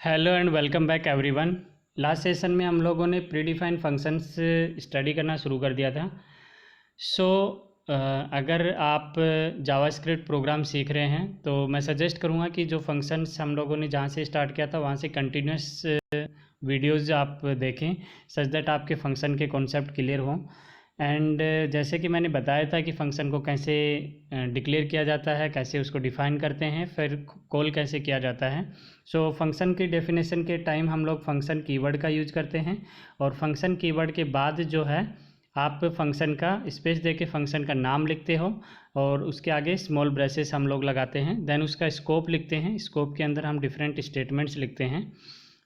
Hello and welcome back everyone. Last session में हम लोगों ने प्रीडिफाइंड फंक्शंस स्टडी करना शुरू कर दिया था। सो अगर आप जावास्क्रिप्ट प्रोग्राम सीख रहे हैं तो मैं सजेस्ट करूंगा कि जो फंक्शंस हम लोगों ने जहां से स्टार्ट किया था वहां से कंटिन्यूस वीडियोस आप देखें सच दैट आपके फंक्शन के कॉन्सेप्ट क्लियर हों। एंड जैसे कि मैंने बताया था कि फ़ंक्शन को कैसे डिक्लेयर किया जाता है, कैसे उसको डिफ़ाइन करते हैं, फिर कॉल कैसे किया जाता है। सो फंक्शन की डेफिनेशन के टाइम हम लोग फंक्शन कीवर्ड का यूज करते हैं और फंक्शन कीवर्ड के बाद जो है आप फंक्शन का स्पेस दे के फंक्शन का नाम लिखते हो और उसके आगे स्मॉल ब्रेसेस हम लोग लगाते हैं। देन उसका स्कोप लिखते हैं, स्कोप के अंदर हम डिफरेंट स्टेटमेंट्स लिखते हैं।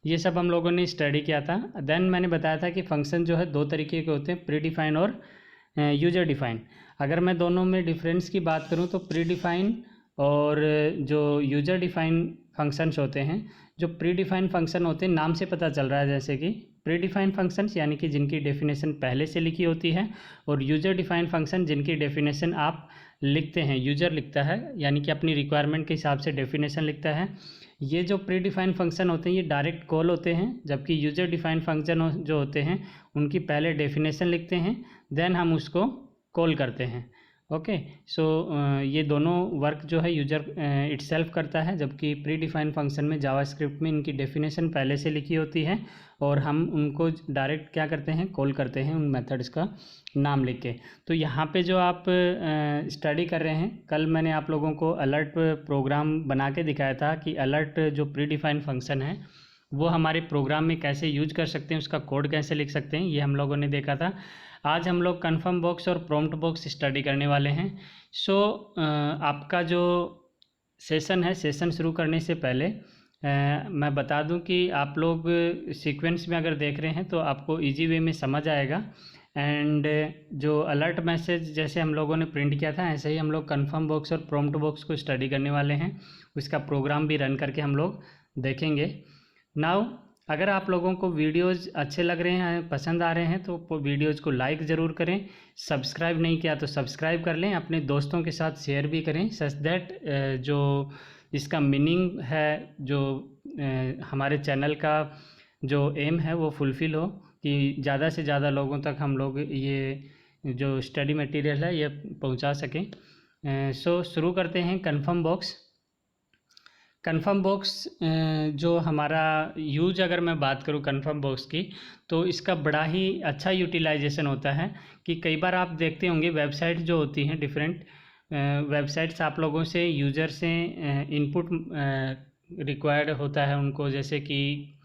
ये सब हम लोगों ने स्टडी किया था। देन मैंने बताया था कि फंक्शन जो है दो तरीके के होते हैं, प्री डिफाइन और यूजर डिफाइन। अगर मैं दोनों में डिफरेंस की बात करूं तो प्री डिफाइन और जो यूजर डिफाइन फंक्शंस होते हैं, जो प्री डिफाइन फंक्शन होते हैं नाम से पता चल रहा है जैसे कि प्री डिफाइन फंक्शंस यानी कि जिनकी डेफिनेशन पहले से लिखी होती है, और यूजर डिफाइन फंक्शन जिनकी डेफिनेशन आप लिखते हैं, यूजर लिखता है यानी कि अपनी रिक्वायरमेंट के हिसाब से डेफिनेशन लिखता है। ये जो प्री डिफाइन फंक्शन होते हैं ये डायरेक्ट कॉल होते हैं, जबकि यूजर डिफाइन फंक्शन जो होते हैं उनकी पहले डेफिनेशन लिखते हैं, देन हम उसको कॉल करते हैं। ओके, सो ये दोनों वर्क जो है यूजर इटसेल्फ करता है, जबकि प्री डिफाइन फंक्शन में जावास्क्रिप्ट में इनकी डेफिनेशन पहले से लिखी होती है और हम उनको डायरेक्ट क्या करते हैं, कॉल करते हैं उन मेथड्स का नाम लिख के। तो यहाँ पे जो आप स्टडी कर रहे हैं, कल मैंने आप लोगों को अलर्ट प्रोग्राम बना के दिखाया था कि अलर्ट जो प्री डिफाइन फंक्शन है वो हमारे प्रोग्राम में कैसे यूज कर सकते हैं, उसका कोड कैसे लिख सकते हैं, ये हम लोगों ने देखा था। आज हम लोग कन्फर्म बॉक्स और प्रॉम्प्ट बॉक्स स्टडी करने वाले हैं। सो आपका जो सेशन है, सेशन शुरू करने से पहले मैं बता दूं कि आप लोग सीक्वेंस में अगर देख रहे हैं तो आपको इजी वे में समझ आएगा। एंड जो अलर्ट मैसेज जैसे हम लोगों ने प्रिंट किया था, ऐसे ही हम लोग कन्फर्म बॉक्स और प्रॉम्प्ट बॉक्स को स्टडी करने वाले हैं। उसका प्रोग्राम भी रन करके हम लोग देखेंगे। नाउ अगर आप लोगों को वीडियोज़ अच्छे लग रहे हैं, पसंद आ रहे हैं, तो वीडियोज़ को लाइक ज़रूर करें। सब्सक्राइब नहीं किया तो सब्सक्राइब कर लें, अपने दोस्तों के साथ शेयर भी करें सच दैट जो इसका मीनिंग है, जो हमारे चैनल का जो एम है वो फुलफ़िल हो, कि ज़्यादा से ज़्यादा लोगों तक हम लोग ये जो स्टडी मटेरियल है ये पहुंचा सकें। सो शुरू करते हैं। कन्फर्म बॉक्स जो हमारा यूज, अगर मैं बात करूँ कन्फर्म बॉक्स की, तो इसका बड़ा ही अच्छा यूटिलाइजेशन होता है कि कई बार आप देखते होंगे वेबसाइट जो होती हैं, डिफरेंट वेबसाइट्स आप लोगों से, यूज़र से इनपुट रिक्वायर्ड होता है उनको, जैसे कि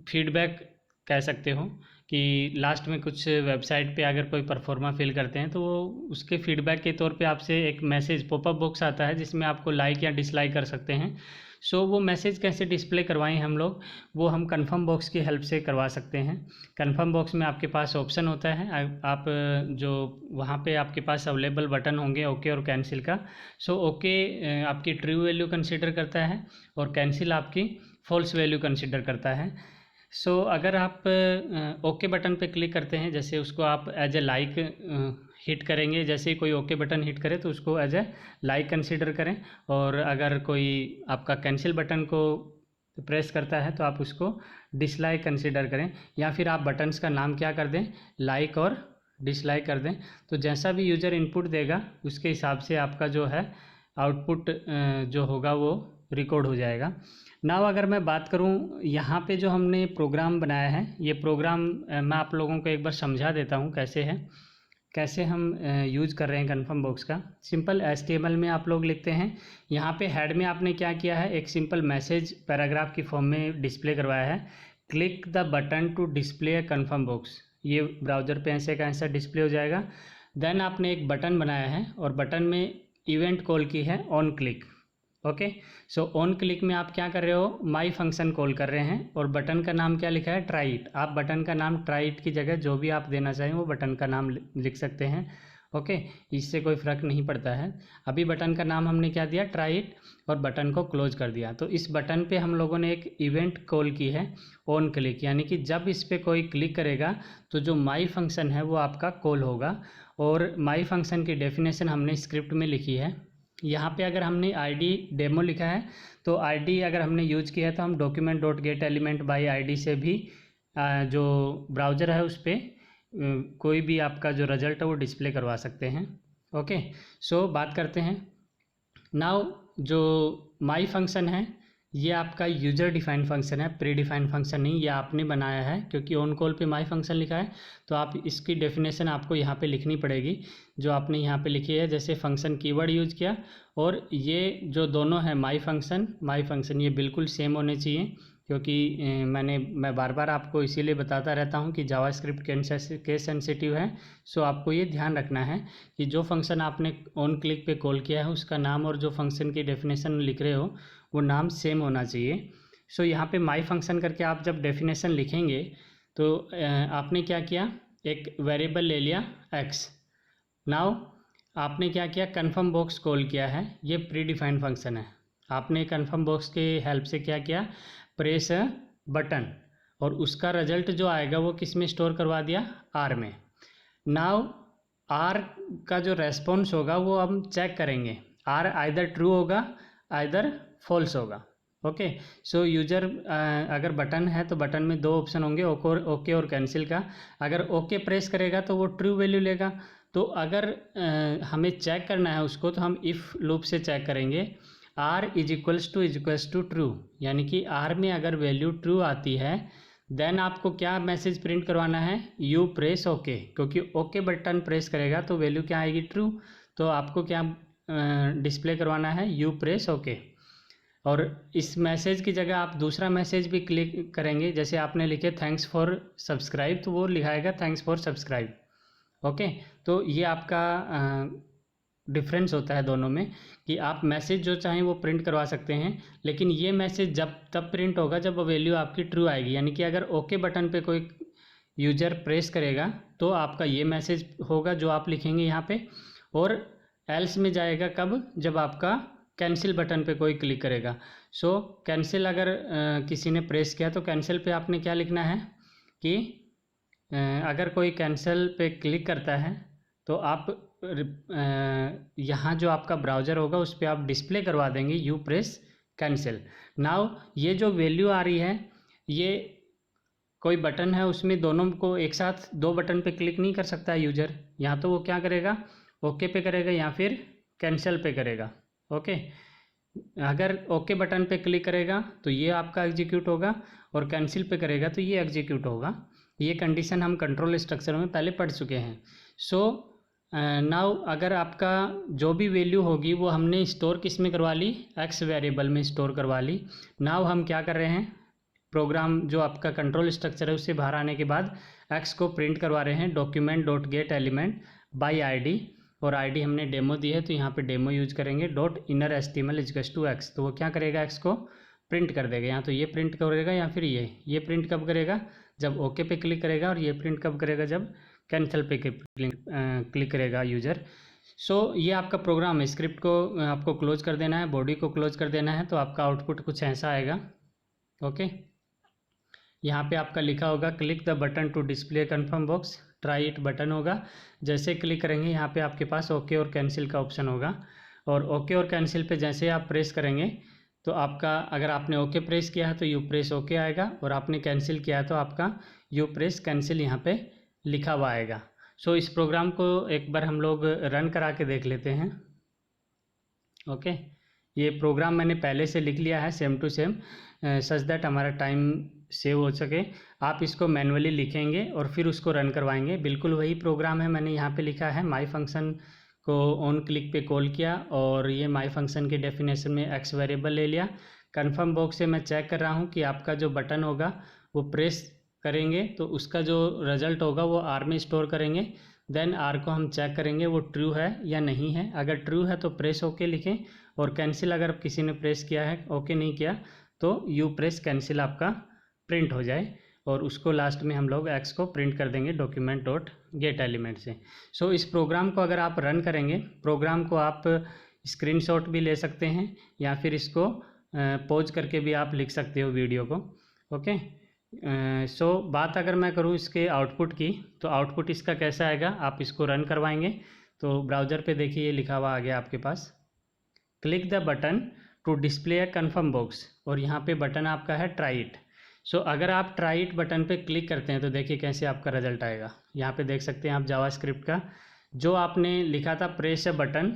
फीडबैक कह सकते हो कि लास्ट में कुछ वेबसाइट पे अगर कोई परफॉर्मा फिल करते हैं तो वो उसके फीडबैक के तौर पे आपसे एक मैसेज पॉपअप बॉक्स आता है जिसमें आपको लाइक या डिसलाइक कर सकते हैं। सो वो मैसेज कैसे डिस्प्ले करवाएं हम लोग, वो हम कन्फर्म बॉक्स की हेल्प से करवा सकते हैं। कन्फर्म बॉक्स में आपके पास ऑप्शन होता है, आप जो वहाँ पे आपके पास अवेलेबल बटन होंगे ओके और कैंसिल का। सो ओके आपकी ट्रू वैल्यू कंसिडर करता है और कैंसिल आपकी फॉल्स वैल्यू कंसिडर करता है। सो अगर आप ओके बटन पे क्लिक करते हैं, जैसे उसको आप एज ए लाइक हिट करेंगे, जैसे ही कोई ओके बटन हिट करे तो उसको एज ए लाइक कंसीडर करें, और अगर कोई आपका कैंसिल बटन को प्रेस करता है तो आप उसको डिसलाइक कंसीडर करें, या फिर आप बटन्स का नाम क्या कर दें, लाइक और डिसलाइक कर दें। तो जैसा भी यूज़र इनपुट देगा उसके हिसाब से आपका जो है आउटपुट जो होगा वो रिकॉर्ड हो जाएगा। नाउ अगर मैं बात करूं यहाँ पे जो हमने प्रोग्राम बनाया है, ये प्रोग्राम मैं आप लोगों को एक बार समझा देता हूँ कैसे है, कैसे हम यूज़ कर रहे हैं कन्फर्म बॉक्स का। सिंपल HTML में आप लोग लिखते हैं, यहाँ पे हेड में आपने क्या किया है, एक सिंपल मैसेज पैराग्राफ की फॉर्म में डिस्प्ले करवाया है, click the button to display a confirm box. ये ब्राउज़र पे ऐसे का ऐसा डिस्प्ले हो जाएगा। देन आपने एक बटन बनाया है और बटन में इवेंट कॉल की है on click. Okay, so on click में आप क्या कर रहे हो, माई फंक्शन कॉल कर रहे हैं, और बटन का नाम क्या लिखा है, ट्राई इट। आप बटन का नाम ट्राई इट की जगह जो भी आप देना चाहें वो बटन का नाम लिख सकते हैं। ओके, इससे कोई फ़र्क नहीं पड़ता है। अभी बटन का नाम हमने क्या दिया, ट्राई इट, और बटन को क्लोज कर दिया। तो इस बटन पे हम लोगों ने एक इवेंट कॉल की है ऑन क्लिक, यानी कि जब इस पर कोई क्लिक करेगा तो जो माई फंक्शन है वो आपका कॉल होगा। और माई फंक्शन की डेफिनेशन हमने स्क्रिप्ट में लिखी है। यहाँ पे अगर हमने आईडी डेमो लिखा है तो आईडी अगर हमने यूज किया है तो हम document dot get element by ID से भी जो ब्राउज़र है उस पर कोई भी आपका जो रिजल्ट है वो डिस्प्ले करवा सकते हैं। ओके, सो बात करते हैं नाउ। जो माई फंक्शन है ये आपका यूजर डिफाइंड फंक्शन है, प्री डिफाइंड फंक्शन नहीं, ये आपने बनाया है क्योंकि ऑन कॉल पे माई फंक्शन लिखा है तो आप इसकी डेफिनेशन आपको यहाँ पे लिखनी पड़ेगी जो आपने यहाँ पे लिखी है। जैसे फंक्शन कीवर्ड यूज किया और ये जो दोनों है माई फंक्शन ये बिल्कुल सेम होने चाहिए क्योंकि मैं बार बार आपको इसीलिए बताता रहता हूँ कि जावास्क्रिप्ट केस सेंसिटिव है। सो आपको ये ध्यान रखना है कि जो फंक्शन आपने ऑन क्लिक पे कॉल किया है उसका नाम और जो फंक्शन की डेफिनेशन लिख रहे हो वो नाम सेम होना चाहिए। सो यहाँ पे माई फंक्शन करके आप जब डेफिनेशन लिखेंगे तो आपने क्या किया, एक वेरिएबल ले लिया एक्स। नाउ आपने क्या किया, कन्फर्म बॉक्स कॉल किया है, ये प्री डिफाइंड फंक्शन है। आपने कन्फर्म बॉक्स के हेल्प से क्या किया, प्रेस बटन, और उसका रिजल्ट जो आएगा वो किस में स्टोर करवा दिया, आर में। नाउ आर का जो रेस्पॉन्स होगा वो हम चेक करेंगे, आर आइदर ट्रू होगा आइदर फॉल्स होगा। ओके, सो यूजर अगर बटन है तो बटन में दो ऑप्शन होंगे, ओके और कैंसिल का। अगर ओके प्रेस करेगा तो वो ट्रू वैल्यू लेगा। तो अगर हमें चेक करना है उसको तो हम इफ़ लूप से चेक करेंगे, r is equals to true, यानी कि आर में अगर वैल्यू ट्रू आती है देन आपको क्या मैसेज प्रिंट करवाना है, यू प्रेस ओके, क्योंकि ओके बटन प्रेस करेगा तो वैल्यू क्या आएगी, ट्रू। तो आपको क्या डिस्प्ले करवाना है, यू प्रेस ओके। और इस मैसेज की जगह आप दूसरा मैसेज भी क्लिक करेंगे, जैसे आपने लिखे थैंक्स फॉर सब्सक्राइब तो वो लिखाएगा थैंक्स फॉर सब्सक्राइब। ओके, तो ये आपका डिफरेंस होता है दोनों में कि आप मैसेज जो चाहें वो प्रिंट करवा सकते हैं, लेकिन ये मैसेज जब तब प्रिंट होगा जब वैल्यू आपकी ट्रू आएगी। यानी कि अगर ओके बटन पे कोई यूजर प्रेस करेगा तो आपका ये मैसेज होगा जो आप लिखेंगे यहाँ पे, और एल्स में जाएगा कब, जब आपका कैंसिल बटन पे कोई क्लिक करेगा। सो कैंसिल अगर किसी ने प्रेस किया तो कैंसिल पे आपने क्या लिखना है कि अगर कोई कैंसिल पे क्लिक करता है तो आप यहाँ जो आपका ब्राउज़र होगा उस पर आप डिस्प्ले करवा देंगे यू प्रेस कैंसिल। नाउ ये जो वैल्यू आ रही है, ये कोई बटन है उसमें दोनों को एक साथ दो बटन पे क्लिक नहीं कर सकता है यूजर, यहाँ तो वो क्या करेगा, ओके पे करेगा या फिर कैंसिल पे करेगा। ओके, अगर ओके बटन पे क्लिक करेगा तो ये आपका एग्जीक्यूट होगा और कैंसिल पे करेगा तो ये एग्जीक्यूट होगा। ये कंडीशन हम कंट्रोल स्ट्रक्चर में पहले पढ़ चुके हैं। सो नाउ अगर आपका जो भी वैल्यू होगी वो हमने स्टोर किस में करवा ली, एक्स वेरिएबल में स्टोर करवा ली। नाउ हम क्या कर रहे हैं, प्रोग्राम जो आपका कंट्रोल स्ट्रक्चर है उससे बाहर आने के बाद एक्स को प्रिंट करवा रहे हैं document dot get element by ID, और आईडी हमने डेमो दी है तो यहाँ पे डेमो यूज करेंगे, dot inner HTML equals to x. तो वो क्या करेगा, एक्स को प्रिंट कर देगा, यहाँ तो ये प्रिंट करेगा या फिर ये प्रिंट कब करेगा, जब ओके पे क्लिक करेगा, और ये प्रिंट कब करेगा, जब कैंसिल पे क्लिक करेगा यूजर। सो ये आपका प्रोग्राम है, स्क्रिप्ट को आपको क्लोज कर देना है, बॉडी को क्लोज कर देना है, तो आपका आउटपुट कुछ ऐसा आएगा। ओके, यहाँ पे आपका लिखा होगा click the button to display confirm box, try it button होगा। जैसे क्लिक करेंगे यहाँ पे आपके पास ओके और कैंसिल का ऑप्शन होगा, और ओके और कैंसिल पे जैसे आप प्रेस करेंगे तो आपका, अगर आपने ओके प्रेस किया है तो यू प्रेस ओके आएगा, और आपने कैंसिल किया है तो आपका यू प्रेस कैंसिल यहाँ पे लिखा हुआ आएगा। सो इस प्रोग्राम को एक बार हम लोग रन करा के देख लेते हैं। ओके, ये प्रोग्राम मैंने पहले से लिख लिया है same to same, such that हमारा टाइम सेव हो सके। आप इसको मैनुअली लिखेंगे और फिर उसको रन करवाएंगे, बिल्कुल वही प्रोग्राम है। मैंने यहाँ पे लिखा है माई फंक्शन को ऑन क्लिक पे कॉल किया, और ये माई फंक्शन के डेफिनेशन में एक्स वेरिएबल ले लिया। कन्फर्म बॉक्स से मैं चेक कर रहा हूँ कि आपका जो बटन होगा वो प्रेस करेंगे तो उसका जो रिजल्ट होगा वो आर में स्टोर करेंगे। देन आर को हम चेक करेंगे वो ट्रू है या नहीं है, अगर ट्रू है तो प्रेस ओके लिखें, और कैंसिल अगर किसी ने प्रेस किया है, ओके नहीं किया, तो यू प्रेस कैंसिल आपका प्रिंट हो जाए, और उसको लास्ट में हम लोग एक्स को प्रिंट कर देंगे डॉक्यूमेंट डॉट गेट एलिमेंट से। सो इस प्रोग्राम को अगर आप रन करेंगे, प्रोग्राम को आप स्क्रीनशॉट भी ले सकते हैं या फिर इसको पॉज करके भी आप लिख सकते हो वीडियो को। ओके, सो बात अगर मैं करूँ इसके आउटपुट की, तो आउटपुट इसका कैसा आएगा, आप इसको रन करवाएंगे तो ब्राउज़र पे देखिए ये लिखा हुआ आ गया आपके पास। Click the button to display a confirm box, और यहाँ पे बटन आपका है ट्राई इट। सो अगर आप ट्राई इट बटन पे क्लिक करते हैं तो देखिए कैसे आपका रिजल्ट आएगा। यहाँ पे देख सकते हैं आप जावास्क्रिप्ट का जो आपने लिखा था press a button,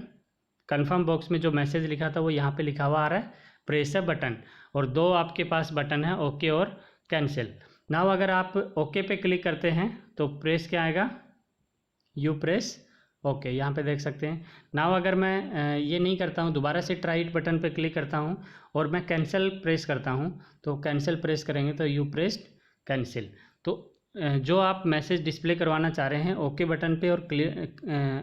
confirm box में जो मैसेज लिखा था वो यहाँ पे लिखा हुआ आ रहा है प्रेस अ बटन, और दो आपके पास बटन है ओके और कैंसिल। नाउ अगर आप ओके पे क्लिक करते हैं तो प्रेस क्या आएगा, यू प्रेस ओके, यहाँ पे देख सकते हैं। नाउ अगर मैं ये नहीं करता हूँ, दोबारा से ट्राई इट बटन पे क्लिक करता हूँ और मैं कैंसिल प्रेस करता हूँ, तो कैंसिल प्रेस करेंगे तो यू प्रेस्ड कैंसिल। तो जो आप मैसेज डिस्प्ले करवाना चाह रहे हैं ओके बटन पे और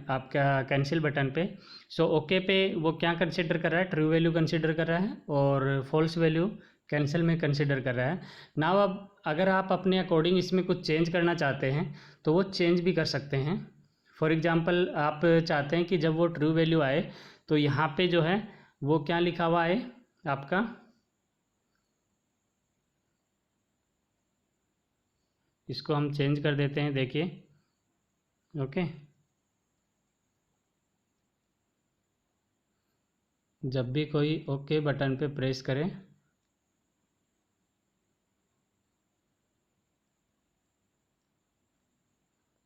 आपका कैंसिल बटन पे, सो ओके पे वो क्या कंसिडर कर रहा है, ट्रू वैल्यू कंसिडर कर रहा है, और फॉल्स वैल्यू कैंसिल में कंसिडर कर रहा है। नाउ अब अगर आप अपने अकॉर्डिंग इसमें कुछ चेंज करना चाहते हैं तो वो चेंज भी कर सकते हैं। फॉर एग्जांपल आप चाहते हैं कि जब वो ट्रू वैल्यू आए तो यहाँ पे जो है वो क्या लिखा हुआ है आपका, इसको हम चेंज कर देते हैं, देखिए ओके। जब भी कोई ओके बटन पे प्रेस करे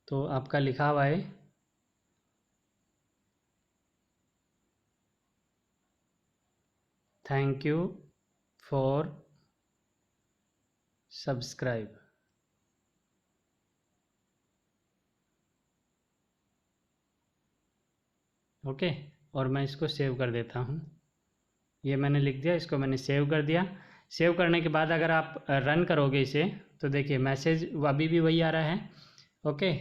तो आपका लिखा हुआ है thank you for subscribe, okay. और मैं इसको सेव कर देता हूँ, ये मैंने लिख दिया, इसको मैंने सेव कर दिया। सेव करने के बाद अगर आप रन करोगे इसे तो देखिए मैसेज अभी भी वही आ रहा है ओके,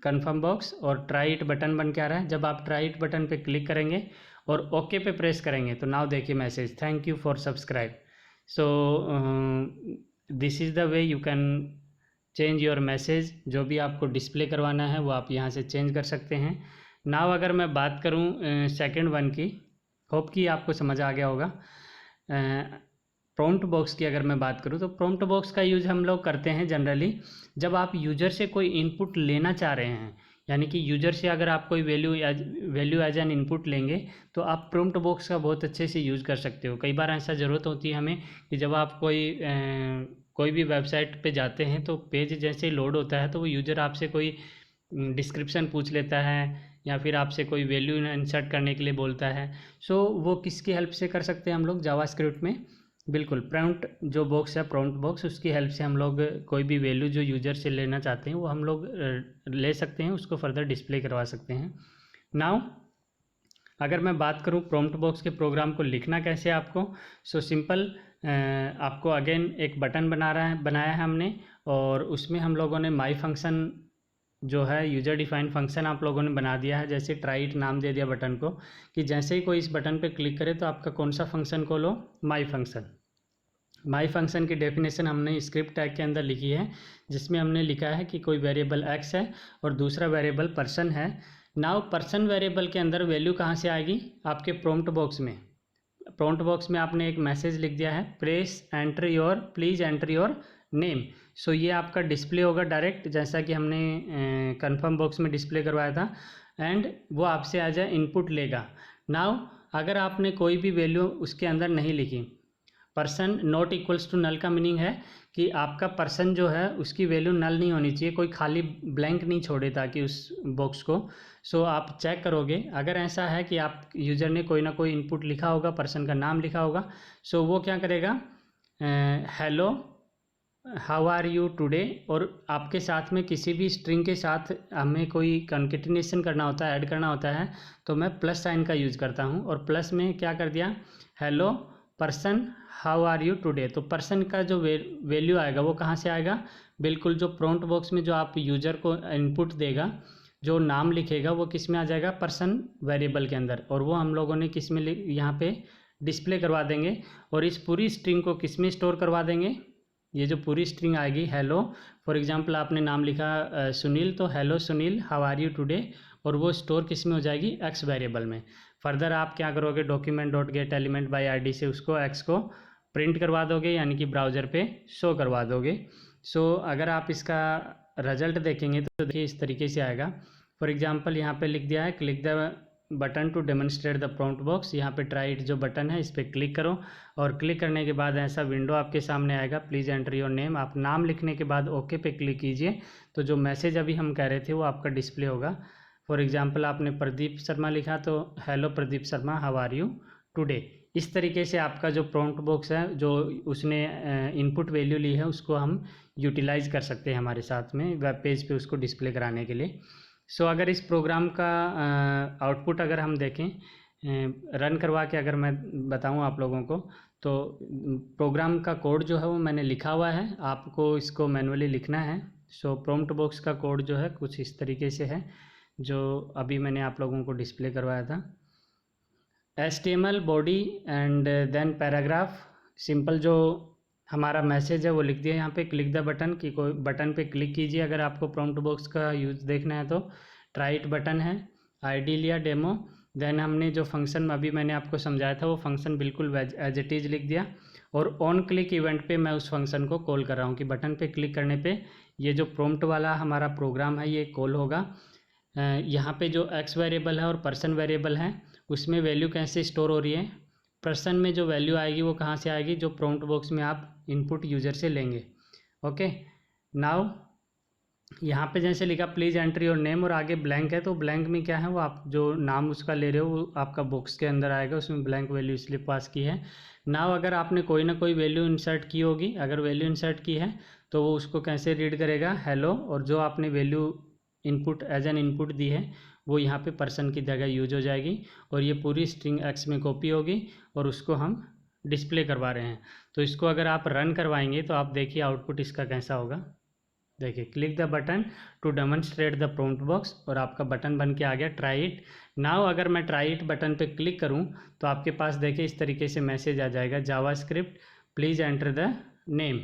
कन्फर्म बॉक्स और ट्राई इट बटन बन के आ रहा है। जब आप ट्राई इट बटन पे क्लिक करेंगे और ओके पे प्रेस करेंगे तो नाउ देखिए message thank you for subscribe. So this is the way you can change your message, जो भी आपको डिस्प्ले करवाना है वो आप यहाँ से चेंज कर सकते हैं। नाउ अगर मैं बात करूँ सेकेंड वन की, होप कि आपको समझ आ गया होगा। प्रॉम्प्ट बॉक्स की अगर मैं बात करूँ तो प्रॉम्प्ट बॉक्स का यूज़ हम लोग करते हैं जनरली जब आप यूज़र से कोई इनपुट लेना चाह रहे हैं, यानी कि यूज़र से अगर आप कोई वैल्यू एज एन इनपुट लेंगे तो आप प्रॉम्प्ट बॉक्स का बहुत अच्छे से यूज़ कर सकते हो। कई बार ऐसा ज़रूरत होती है हमें कि जब आप कोई भी वेबसाइट पे जाते हैं तो पेज जैसे लोड होता है तो वो यूज़र आपसे कोई डिस्क्रिप्शन पूछ लेता है या फिर आपसे कोई वैल्यू इंसर्ट करने के लिए बोलता है। सो वो किसकी हेल्प से कर सकते हैं हम लोग जावास्क्रिप्ट में, बिल्कुल प्रॉम्प्ट जो बॉक्स है प्रॉम्प्ट बॉक्स, उसकी हेल्प से हम लोग कोई भी वैल्यू जो यूज़र से लेना चाहते हैं वो हम लोग ले सकते हैं, उसको फर्दर डिस्प्ले करवा सकते हैं। नाउ अगर मैं बात करूं प्रॉम्प्ट बॉक्स के प्रोग्राम को लिखना कैसे आपको, सो सिंपल, आपको अगेन एक बटन बनाया है हमने, और उसमें हम लोगों ने माई फंक्शन जो है यूजर डिफाइंड फंक्शन आप लोगों ने बना दिया है। जैसे ट्राई इट नाम दे दिया बटन को कि जैसे ही कोई इस बटन पे क्लिक करे तो आपका कौन सा फंक्शन खोलो, माई फंक्शन। माई फंक्शन की डेफिनेशन हमने स्क्रिप्ट टैग के अंदर लिखी है जिसमें हमने लिखा है कि कोई वेरिएबल एक्स है और दूसरा वेरिएबल पर्सन है। नाउ पर्सन वेरिएबल के अंदर वैल्यू कहाँ से आएगी, आपके प्रॉम्प्ट बॉक्स में। प्रॉम्प्ट बॉक्स में आपने एक मैसेज लिख दिया है प्लीज़ एंटर योर नेम। सो ये आपका डिस्प्ले होगा डायरेक्ट, जैसा कि हमने कन्फर्म बॉक्स में डिस्प्ले करवाया था, एंड वो आपसे आ जाए इनपुट लेगा। नाउ अगर आपने कोई भी वैल्यू उसके अंदर नहीं लिखी, person not equals to null का मीनिंग है कि आपका पर्सन जो है उसकी वैल्यू नल नहीं होनी चाहिए, कोई खाली ब्लैंक नहीं छोड़े ताकि उस बॉक्स को। सो आप चेक करोगे अगर ऐसा है कि आप यूज़र ने कोई ना कोई इनपुट लिखा होगा, पर्सन का नाम लिखा होगा, सो वो क्या करेगा, hello how are you today, और आपके साथ में किसी भी स्ट्रिंग के साथ हमें कोई कंकेटिनेशन करना होता है, ऐड करना होता है, तो मैं प्लस साइन का यूज़ करता हूँ और प्लस में क्या कर दिया, hello person how are you today. तो पर्सन का जो वैल्यू आएगा वो कहाँ से आएगा, बिल्कुल जो प्रॉम्प्ट बॉक्स में जो आप यूज़र को इनपुट देगा, जो नाम लिखेगा वो किस में आ जाएगा, पर्सन वेरिएबल के अंदर, और वो हम लोगों ने किस में यहाँ पे डिस्प्ले करवा देंगे। और इस पूरी स्ट्रिंग को किस में स्टोर करवा देंगे, ये जो पूरी स्ट्रिंग आएगी हेलो, फॉर एग्जांपल आपने नाम लिखा सुनील, तो hello Sunil how are you today, और वो स्टोर किस में हो जाएगी, एक्स वेरिएबल में। फर्दर आप क्या करोगे, document dot get element by ID से उसको एक्स को प्रिंट करवा दोगे, यानी कि ब्राउज़र पे शो करवा दोगे। सो अगर आप इसका रिजल्ट देखेंगे तो देखिए इस तरीके से आएगा। फॉर एग्जांपल यहाँ पे लिख दिया है click the button to demonstrate the prompt box, यहाँ पे ट्राई इट जो बटन है इस पर क्लिक करो और क्लिक करने के बाद ऐसा विंडो आपके सामने आएगा। प्लीज़ एंटर योर नेम, आप नाम लिखने के बाद ओके पे क्लिक कीजिए तो जो मैसेज अभी हम कह रहे थे वो आपका डिस्प्ले होगा। फॉर एग्जांपल आपने प्रदीप शर्मा लिखा तो hello Pradeep Sharma, how are you today. इस तरीके से आपका जो प्रॉम्प्ट बॉक्स है जो उसने इनपुट वैल्यू ली है उसको हम यूटिलाइज कर सकते हैं हमारे साथ में वेब पेज पे उसको डिस्प्ले कराने के लिए। सो अगर इस प्रोग्राम का आउटपुट अगर हम देखें रन करवा के अगर मैं बताऊं आप लोगों को तो प्रोग्राम का कोड जो है वो मैंने लिखा हुआ है, आपको इसको मैनुअली लिखना है। सो प्रॉम्प्ट बॉक्स का कोड जो है कुछ इस तरीके से है जो अभी मैंने आप लोगों को डिस्प्ले करवाया था। HTML body and then paragraph, simple जो हमारा मैसेज है वो लिख दिया यहाँ पे। क्लिक द बटन की कोई बटन पे क्लिक कीजिए अगर आपको प्रॉम्प्ट बॉक्स का यूज़ देखना है तो। ट्राई इट बटन है, आईडी लिया डेमो, देन हमने जो फंक्शन अभी मैंने आपको समझाया था वो फंक्शन बिल्कुल एज इट इज़ लिख दिया और ऑन क्लिक इवेंट पे मैं उस फंक्शन को कॉल कर रहा हूँ कि बटन पे क्लिक करने पे ये जो प्रॉम्प्ट वाला हमारा प्रोग्राम है ये कॉल होगा। यहाँ पे जो एक्स वेरिएबल है और पर्सन वेरिएबल है उसमें वैल्यू कैसे स्टोर हो रही है, पर्सन में जो वैल्यू आएगी वो कहाँ से आएगी, जो प्रॉम्प्ट बॉक्स में आप इनपुट यूज़र से लेंगे। ओके, नाउ यहाँ पे जैसे लिखा प्लीज़ एंटर योर नेम और आगे ब्लैंक है तो ब्लैंक में क्या है वो आप जो नाम उसका ले रहे हो वो आपका बॉक्स के अंदर आएगा, उसमें ब्लैंक वैल्यू इसलिए पास की है। नाउ अगर आपने कोई ना कोई वैल्यू इंसर्ट की होगी, अगर वैल्यू इंसर्ट की है तो वो उसको कैसे रीड करेगा, हेलो, और जो आपने value input as an input दी है वो यहाँ पे पर्सन की जगह यूज हो जाएगी और ये पूरी स्ट्रिंग एक्स में कॉपी होगी और उसको हम डिस्प्ले करवा रहे हैं। तो इसको अगर आप रन करवाएंगे तो आप देखिए आउटपुट इसका कैसा होगा। देखिए click the button to demonstrate the prompt box और आपका बटन बन के आ गया ट्राई इट नाउ। अगर मैं ट्राई इट बटन पे क्लिक करूं तो आपके पास देखिए इस तरीके से मैसेज आ जाएगा, JavaScript please enter the name.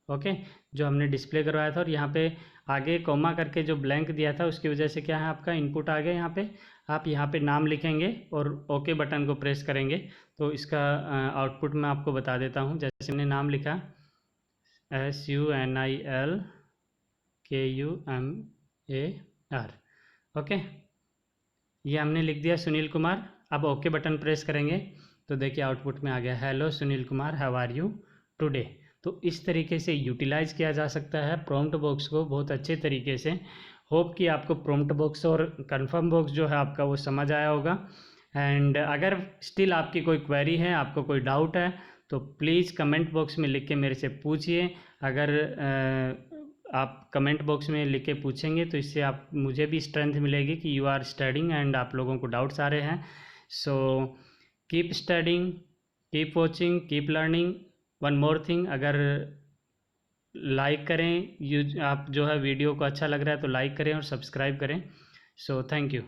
Okay, जो हमने डिस्प्ले करवाया था और यहाँ पे आगे कॉमा करके जो ब्लैंक दिया था उसकी वजह से क्या है आपका इनपुट आ गया। यहाँ पे आप यहाँ पे नाम लिखेंगे और ओके बटन को प्रेस करेंगे तो इसका आउटपुट मैं आपको बता देता हूँ। जैसे हमने नाम लिखा SUNILKUMAR, ओके, ये हमने लिख दिया सुनील कुमार। अब ओके बटन प्रेस करेंगे तो देखिए आउटपुट में आ गया hello Sunil Kumar, how are you today. तो इस तरीके से यूटिलाइज किया जा सकता है प्रॉम्प्ट बॉक्स को बहुत अच्छे तरीके से। होप कि आपको प्रॉम्प्ट बॉक्स और कन्फर्म बॉक्स जो है आपका वो समझ आया होगा। एंड अगर स्टिल आपकी कोई क्वेरी है, आपको कोई डाउट है तो प्लीज़ कमेंट बॉक्स में लिख के मेरे से पूछिए। अगर आप कमेंट बॉक्स में लिख के पूछेंगे तो इससे आप मुझे भी स्ट्रेंथ मिलेगी कि यू आर स्टडिंग एंड आप लोगों को डाउट्स आ रहे हैं। So keep studying, keep watching, keep learning. One more thing, अगर लाइक करें, आप जो है वीडियो को अच्छा लग रहा है तो लाइक करें और सब्सक्राइब करें। So thank you.